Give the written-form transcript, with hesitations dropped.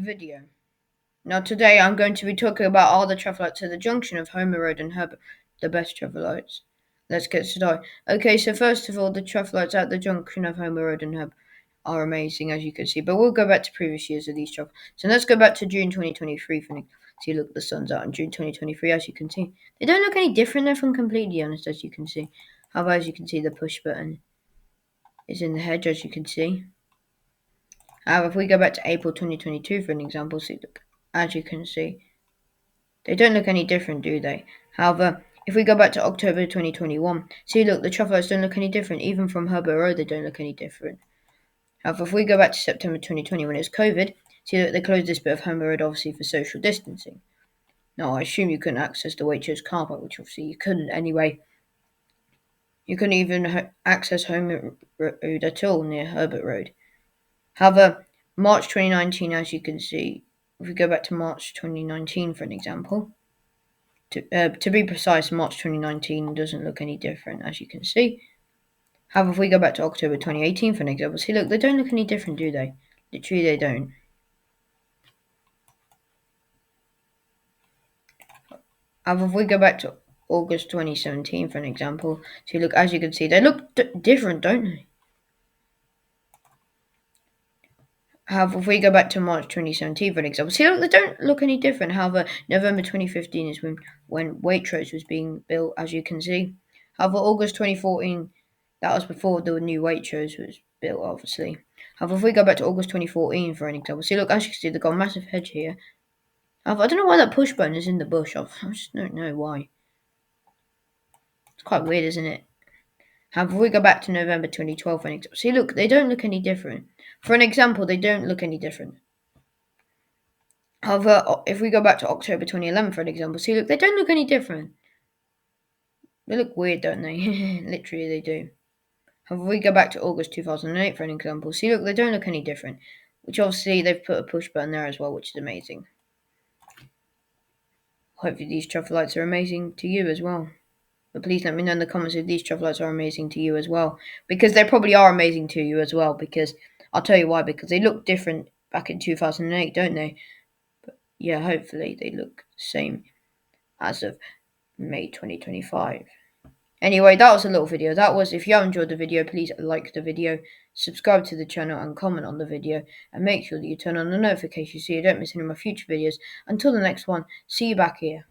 video. Now today I'm going to be talking about all the traffic lights at the junction of Homer Road and Herbert, the best traffic lights. Let's get started. Okay, so first of all, the traffic lights at the junction of Homer Road and Herbert are amazing, as you can see, but we'll go back to previous years of these traffic. So let's go back to June 2023 for now. See, look, the sun's out in June 2023, as you can see. They don't look any different, if I'm completely honest, as you can see. However, as you can see, the push button is in the hedge, as you can see. However, if we go back to April 2022 for an example, see, look, as you can see, they don't look any different, do they? However, if we go back to October 2021, see, look, the traffic lights don't look any different. Even from Herbert Road, they don't look any different. However, if we go back to September 2020 when it was COVID, see, look, they closed this bit of Herbert Road, obviously, for social distancing. Now, I assume you couldn't access the Waitrose car park, which obviously you couldn't anyway. You couldn't even access Homer Road at all near Herbert Road. However, March 2019, as you can see, if we go back to March 2019 for an example, to be precise, March 2019 doesn't look any different, as you can see. However, if we go back to October 2018 for an example, see, look, they don't look any different, do they? Literally, they don't. However, if we go back to August 2017 for an example, see, look, as you can see, they look different, don't they? However, if we go back to March 2017 for an example, see, look, they don't look any different. However, November 2015 is when Waitrose was being built, as you can see. However, August 2014, that was before the new Waitrose was built, obviously. However, if we go back to August 2014 for an example, see, look, as you can see, they've got a massive hedge here. However, I don't know why that push button is in the bush. I just don't know why. It's quite weird, isn't it? However, if we go back to November 2012 for an example, see, look, they don't look any different. For an example, they don't look any different. However, if we go back to October 2011 for an example, see, look, they don't look any different. They look weird, don't they? Literally, they do. However, if we go back to August 2008 for an example, see, look, they don't look any different. Which obviously they've put a push button there as well, which is amazing. Hopefully these traffic lights are amazing to you as well. But please let me know in the comments if these traffic lights are amazing to you as well. Because they probably are amazing to you as well. Because I'll tell you why. Because they look different back in 2008, don't they? But yeah, hopefully they look the same as of May 2025. Anyway, that was a little video. If you have enjoyed the video, please like the video, subscribe to the channel and comment on the video, and make sure that you turn on the notifications so you don't miss any of my future videos. Until the next one, see you back here.